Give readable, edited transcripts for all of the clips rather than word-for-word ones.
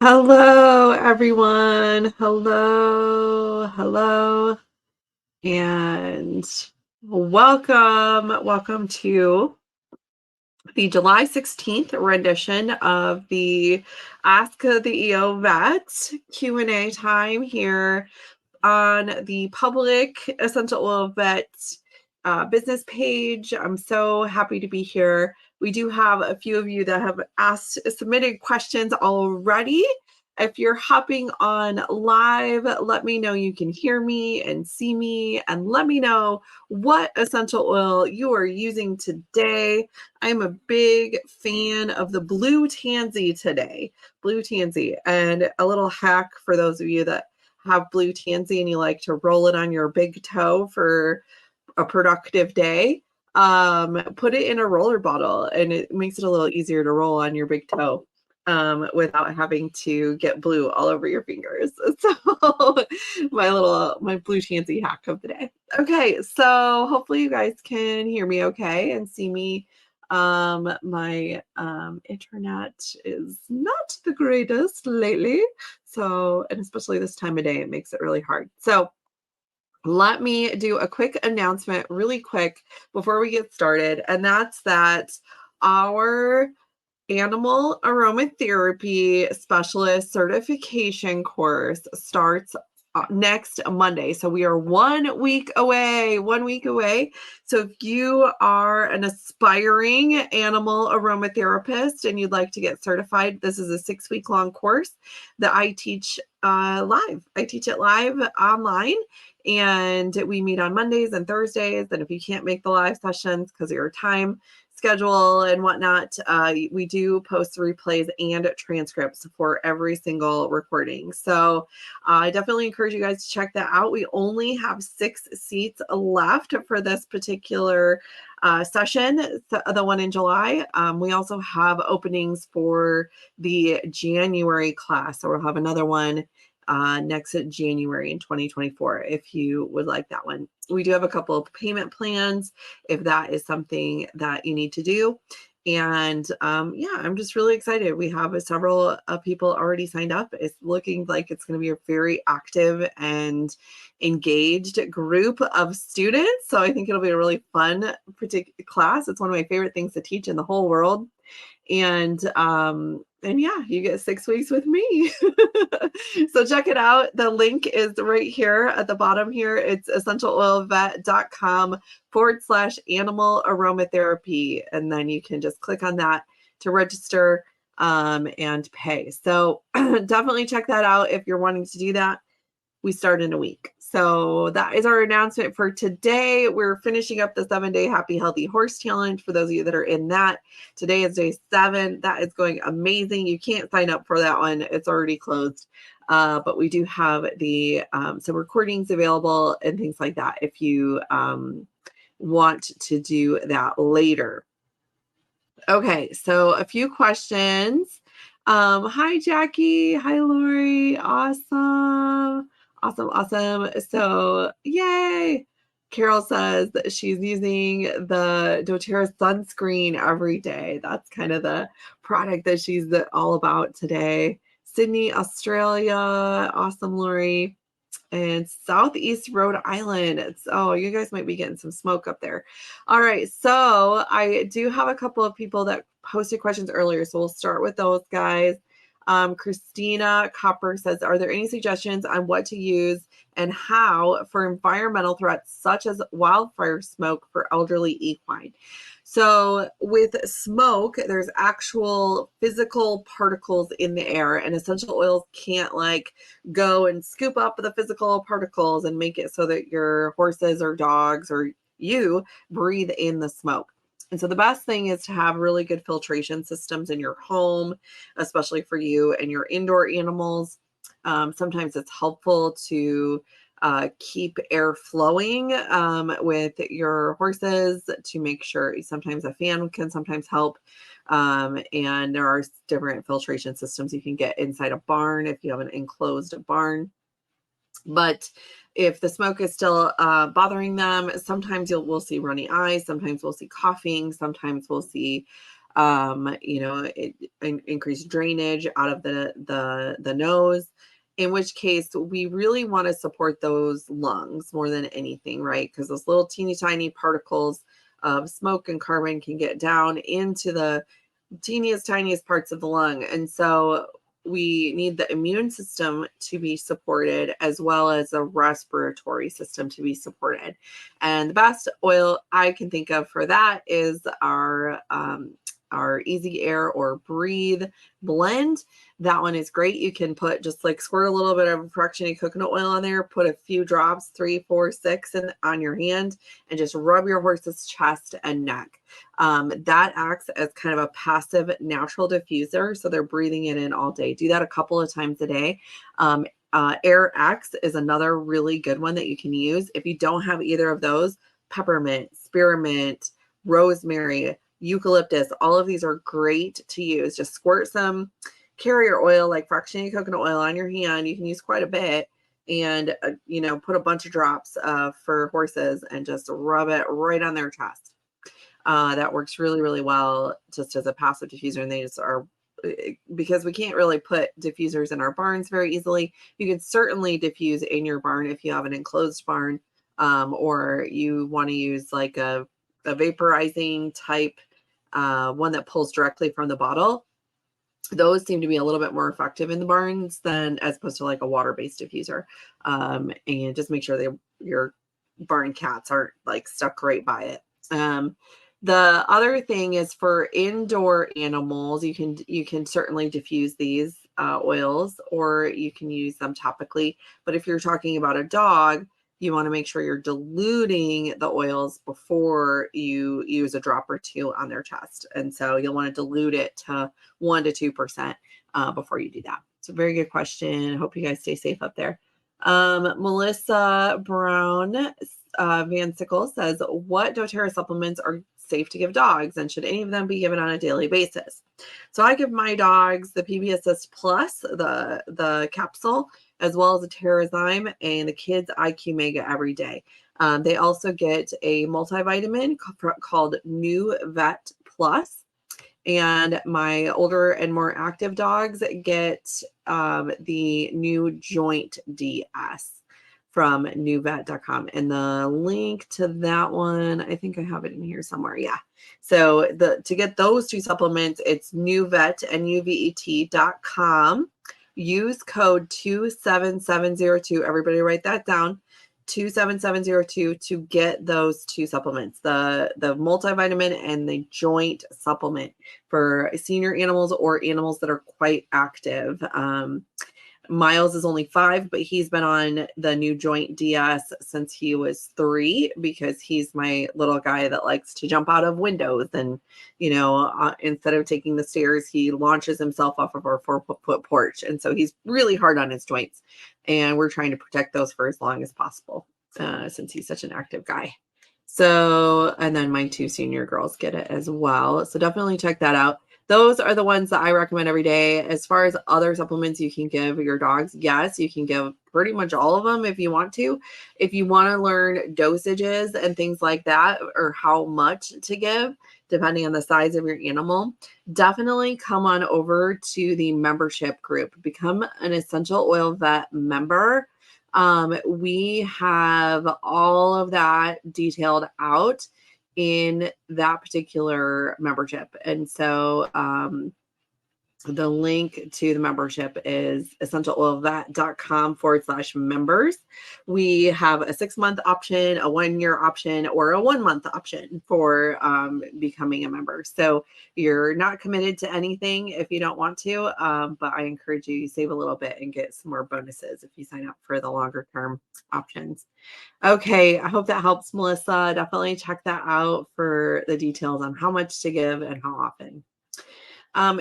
Hello, everyone. Hello, and welcome to the July 16th rendition of the Ask the EO Vet Q&A time here on the public Essential Oil Vet business page. I'm so happy to be here. We do have a few of you that have submitted questions already. If you're hopping on live, let me know you can hear me and see me, and let me know what essential oil you are using today. I'm a big fan of the blue tansy today. Blue tansy, and a little hack for those of you that have blue tansy and you like to roll it on your big toe for a productive day, put it in a roller bottle and it makes it a little easier to roll on your big toe without having to get blue all over your fingers. So my blue tansy hack of the day. Okay, so hopefully you guys can hear me okay and see me. My internet is not the greatest lately. So, and especially this time of day, it makes it really hard. So let me do a quick announcement really quick before we get started. And that's that our animal aromatherapy specialist certification course starts next Monday. So we are 1 week away, 1 week away. So if you are an aspiring animal aromatherapist and you'd like to get certified, this is a 6-week long course that I teach live. I teach it live online, and we meet on Mondays and Thursdays. And if you can't make the live sessions because of your time schedule and whatnot, we do post the replays and transcripts for every single recording. So I definitely encourage you guys to check that out. We only have 6 seats left for this particular session, the one in July. We also have openings for the January class, so we'll have another one next January in 2024 if you would like that one. We do have a couple of payment plans if that is something that you need to do. And yeah, I'm just really excited. We have several people already signed up. It's looking like it's going to be a very active and engaged group of students. So I think it'll be a really fun particular class. It's one of my favorite things to teach in the whole world. And yeah, you get 6 weeks with me. So check it out. The link is right here at the bottom here. It's essentialoilvet.com/animal aromatherapy. And then you can just click on that to register and pay. So definitely check that out if you're wanting to do that. We start in a week. So that is our announcement for today. We're finishing up the 7-day Happy Healthy Horse Challenge for those of you that are in that. Today is day 7. That is going amazing. You can't sign up for that one. It's already closed. But we do have the some recordings available and things like that if you want to do that later. Okay, so a few questions. Hi, Jackie. Hi, Lori. Awesome. Awesome. So, yay. Carol says that she's using the doTERRA sunscreen every day. That's kind of the product that she's all about today. Sydney, Australia. Awesome, Lori. And Southeast Rhode Island. Oh, you guys might be getting some smoke up there. All right. So I do have a couple of people that posted questions earlier. So we'll start with those guys. Christina Copper says, are there any suggestions on what to use and how for environmental threats such as wildfire smoke for elderly equine? So with smoke, there's actual physical particles in the air, and essential oils can't like go and scoop up the physical particles and make it so that your horses or dogs or you breathe in the smoke. And so the best thing is to have really good filtration systems in your home, especially for you and your indoor animals. Sometimes it's helpful to keep air flowing with your horses to make sure. Sometimes a fan can sometimes help. And there are different filtration systems you can get inside a barn if you have an enclosed barn. But if the smoke is still bothering them, sometimes we'll see runny eyes, sometimes we'll see coughing, sometimes we'll see increase drainage out of the nose, in which case we really want to support those lungs more than anything, right? Because those little teeny tiny particles of smoke and carbon can get down into the teeniest, tiniest parts of the lung. And so we need the immune system to be supported as well as the respiratory system to be supported. And the best oil I can think of for that is our Easy Air or Breathe blend. That one is great. You can put just like squirt a little bit of fractionated coconut oil on there, put a few drops, 3, 4, 6 on your hand, and just rub your horse's chest and neck. That acts as kind of a passive natural diffuser. So they're breathing it in all day. Do that a couple of times a day. Air X is another really good one that you can use. If you don't have either of those, peppermint, spearmint, rosemary, eucalyptus, all of these are great to use. Just squirt some carrier oil, like fractionated coconut oil, on your hand. You can use quite a bit, and put a bunch of drops for horses and just rub it right on their chest. That works really, really well just as a passive diffuser, and they just are, because we can't really put diffusers in our barns very easily. You can certainly diffuse in your barn if you have an enclosed barn, or you want to use like a vaporizing type one that pulls directly from the bottle. Those seem to be a little bit more effective in the barns than as opposed to like a water-based diffuser. And just make sure your barn cats aren't like stuck right by it. The other thing is for indoor animals, you can certainly diffuse these oils, or you can use them topically. But if you're talking about a dog, you want to make sure you're diluting the oils before you use a drop or two on their chest. And so you'll want to dilute it to 1 to 2% before you do that. It's a very good question. I hope you guys stay safe up there. Melissa Brown Van Sickle says, what doTERRA supplements are safe to give dogs, and should any of them be given on a daily basis? So I give my dogs the PB Assist Plus, the capsule, as well as the Terrazyme, and the kids IQ Mega every day. They also get a multivitamin called New Vet Plus. And my older and more active dogs get the new Joint DS from newvet.com. And the link to that one, I think I have it in here somewhere. Yeah. So to get those two supplements, it's newvet, NUVET.com. Use code 27702. Everybody write that down. 27702 to get those two supplements, the multivitamin and the joint supplement for senior animals or animals that are quite active. Miles is only 5, but he's been on the new Joint DS since he was 3, because he's my little guy that likes to jump out of windows. And, instead of taking the stairs, he launches himself off of our 4-foot porch. And so he's really hard on his joints. And we're trying to protect those for as long as possible since he's such an active guy. So, and then my 2 senior girls get it as well. So definitely check that out. Those are the ones that I recommend every day. As far as other supplements you can give your dogs, yes, you can give pretty much all of them if you want to. If you want to learn dosages and things like that, or how much to give, depending on the size of your animal, definitely come on over to the membership group. Become an Essential Oil Vet member. We have all of that detailed out in that particular membership. And so the link to the membership is essentialoilvet.com/members. We have a 6-month option, a 1-year option, or a 1-month option for becoming a member. So you're not committed to anything if you don't want to, but I encourage you to save a little bit and get some more bonuses if you sign up for the longer term options. Okay, I hope that helps, Melissa. Definitely check that out for the details on how much to give and how often.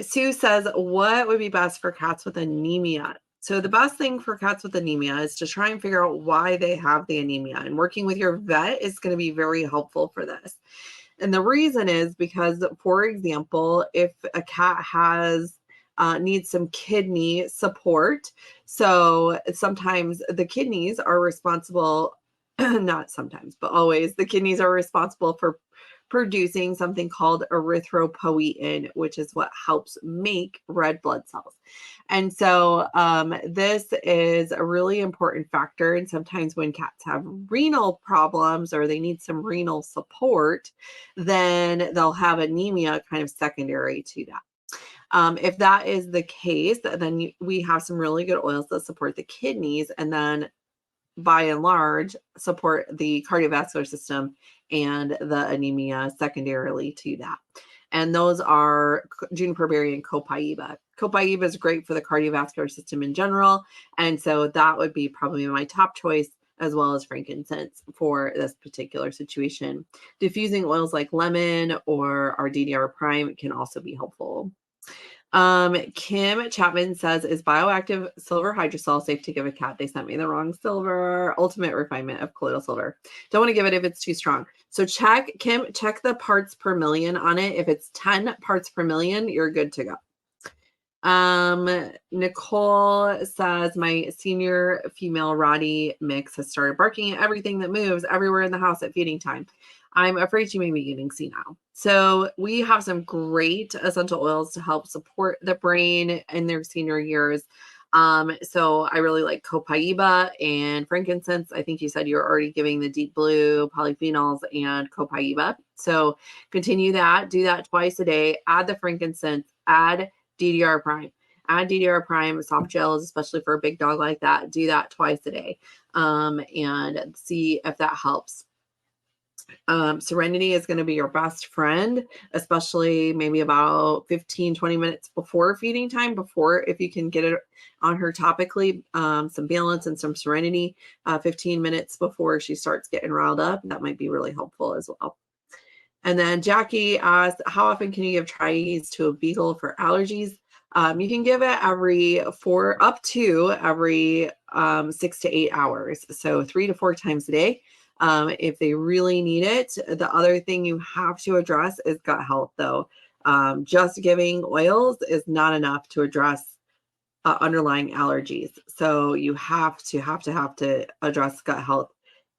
Sue says, what would be best for cats with anemia? So the best thing for cats with anemia is to try and figure out why they have the anemia. And working with your vet is going to be very helpful for this. And the reason is because, for example, if a cat needs some kidney support, so sometimes the kidneys are responsible, not sometimes, but always, the kidneys are responsible for producing something called erythropoietin, which is what helps make red blood cells. And so this is a really important factor. And sometimes when cats have renal problems or they need some renal support, then they'll have anemia kind of secondary to that. If that is the case, then we have some really good oils that support the kidneys and then by and large support the cardiovascular system and the anemia secondarily to that. And those are juniper berry and copaiba. Copaiba is great for the cardiovascular system in general. And so that would be probably my top choice, as well as frankincense for this particular situation. Diffusing oils like lemon or our DDR prime can also be helpful. Kim Chapman says, is bioactive silver hydrosol safe to give a cat? They sent me the wrong silver. Ultimate refinement of colloidal silver. Don't want to give it if it's too strong. So check the parts per million on it. If it's 10 parts per million, you're good to go. Nicole says, my senior female Rottie mix has started barking at everything that moves everywhere in the house at feeding time. I'm afraid she may be getting senile. So we have some great essential oils to help support the brain in their senior years. So I really like Copaiba and frankincense. I think you said you're already giving the deep blue polyphenols and Copaiba. So continue that, do that twice a day, add the frankincense, add DDR prime. Add DDR prime, soft gels, especially for a big dog like that. Do that twice a day and see if that helps. Serenity is going to be your best friend, especially maybe about 15-20 minutes before feeding time, if you can get it on her topically, some balance and some serenity 15 minutes before she starts getting riled up. That might be really helpful as well. And then Jackie asked, how often can you give Tri-Ease to a Beagle for allergies? You can give it every 6 to 8 hours. So 3 to 4 times a day. If they really need it. The other thing you have to address is gut health, though. Just giving oils is not enough to address underlying allergies. So you have to address gut health.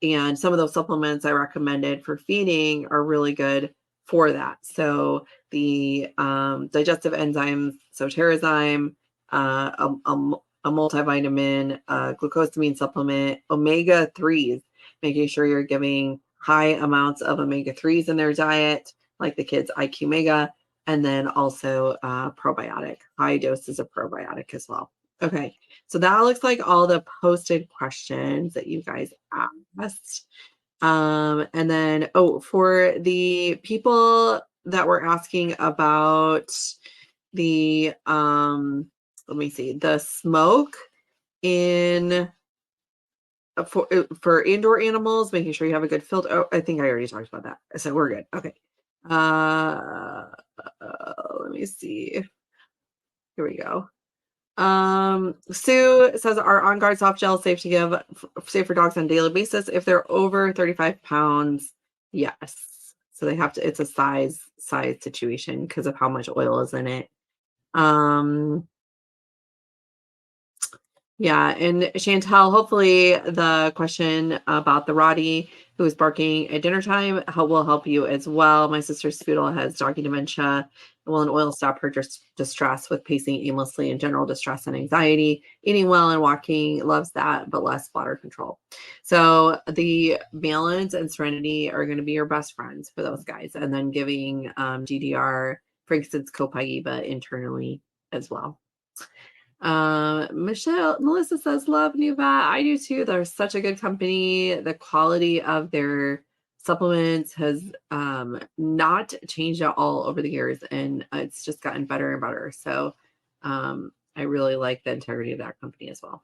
And some of those supplements I recommended for feeding are really good for that. So the digestive enzymes, so Terrazyme, a multivitamin, glucosamine supplement, omega-3s, making sure you're giving high amounts of omega-3s in their diet, like the kids' IQ Mega, and then also probiotic, high doses of probiotic as well. Okay, so that looks like all the posted questions that you guys asked. And then, for the people that were asking about the, let me see, the smoke in for indoor animals, making sure you have a good filter. Oh, I think I already talked about that. So we're good. Okay. Let me see. Here we go. Sue says, are On Guard soft gels safe for dogs on a daily basis if they're over 35 pounds? Yes. So they have to, it's a size situation because of how much oil is in it. Yeah, and Chantel, hopefully the question about the Rottie who is barking at dinner time will help you as well. My sister's Spoodle has doggy dementia. Will an oil stop her distress with pacing aimlessly and general distress and anxiety? Eating well and walking, loves that, but less bladder control. So the balance and serenity are going to be your best friends for those guys. And then giving GDR, for instance, Copaiba internally as well. Melissa says, love Nuva. I do too. They're such a good company. The quality of their supplements has not changed at all over the years, and it's just gotten better and better. So I really like the integrity of that company as well.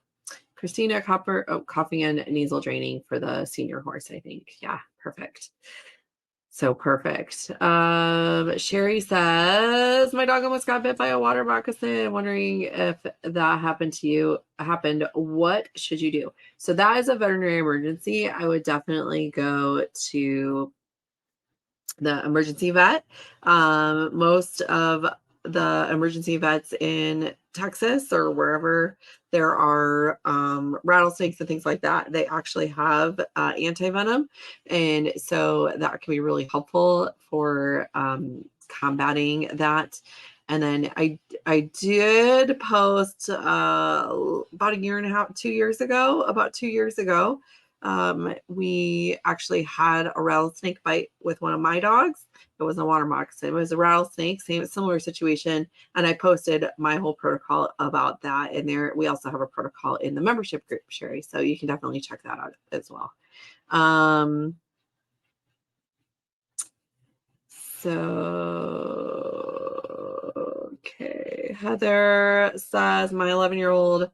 Christina coughing and nasal draining for the senior horse, I think. Yeah, perfect. So perfect. Sherry says, my dog almost got bit by a water moccasin. Wondering if that happened to you. What should you do? So that is a veterinary emergency. I would definitely go to the emergency vet. Most of the emergency vets in Texas or wherever there are rattlesnakes and things like that, they actually have anti-venom. And so that can be really helpful for combating that. And then I did post about a year and a half, 2 years ago, about 2 years ago, we actually had a rattlesnake bite with one of my dogs. It wasn't a water moccasin. It was a rattlesnake, similar situation. And I posted my whole protocol about that in there. We also have a protocol in the membership group, Sherry. So you can definitely check that out as well. Okay. Heather says my 11-year-old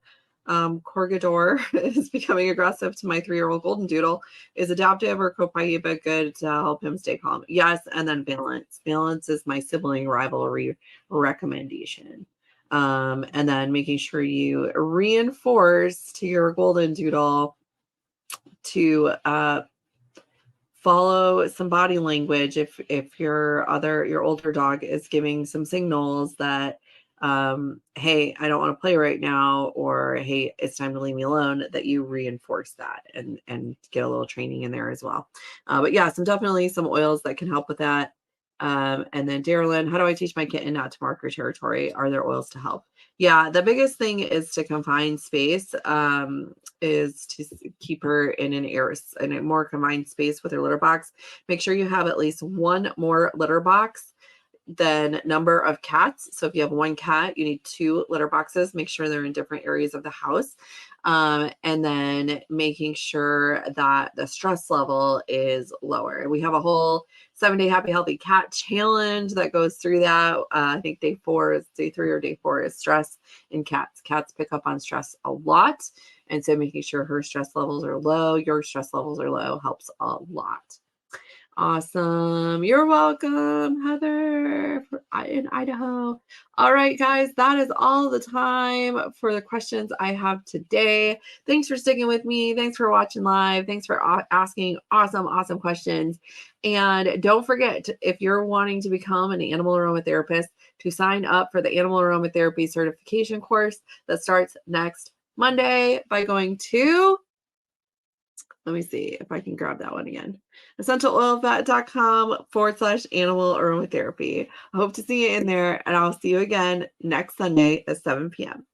Corgidor is becoming aggressive to my 3-year-old goldendoodle. Is adaptive or Copaiba good to help him stay calm? Yes, and then balance. Balance is my sibling rivalry recommendation. And then making sure you reinforce to your goldendoodle to follow some body language if your older dog is giving some signals that hey, I don't want to play right now, or hey, it's time to leave me alone, that you reinforce that and get a little training in there as well. But yeah, definitely some oils that can help with that. And then Darylyn, how do I teach my kitten not to mark her territory? Are there oils to help? Yeah, the biggest thing is to confine space, is to keep her in a more confined space with her litter box. Make sure you have at least one more litter box than number of cats. So if you have one cat, you need 2 litter boxes. Make sure they're in different areas of the house. And then making sure that the stress level is lower. We have a whole 7-day happy healthy cat challenge that goes through that. I think day 3 or day 4 is stress in cats. Cats pick up on stress a lot. And so making sure her stress levels are low, your stress levels are low, helps a lot. Awesome. You're welcome, Heather in Idaho. All right, guys, that is all the time for the questions I have today. Thanks for sticking with me. Thanks for watching live. Thanks for asking awesome questions. And don't forget, if you're wanting to become an animal aromatherapist, to sign up for the animal aromatherapy certification course that starts next Monday by going to, let me see if I can grab that one again. EssentialOilFat.com/animal aromatherapy. I hope to see you in there, and I'll see you again next Sunday at 7 p.m.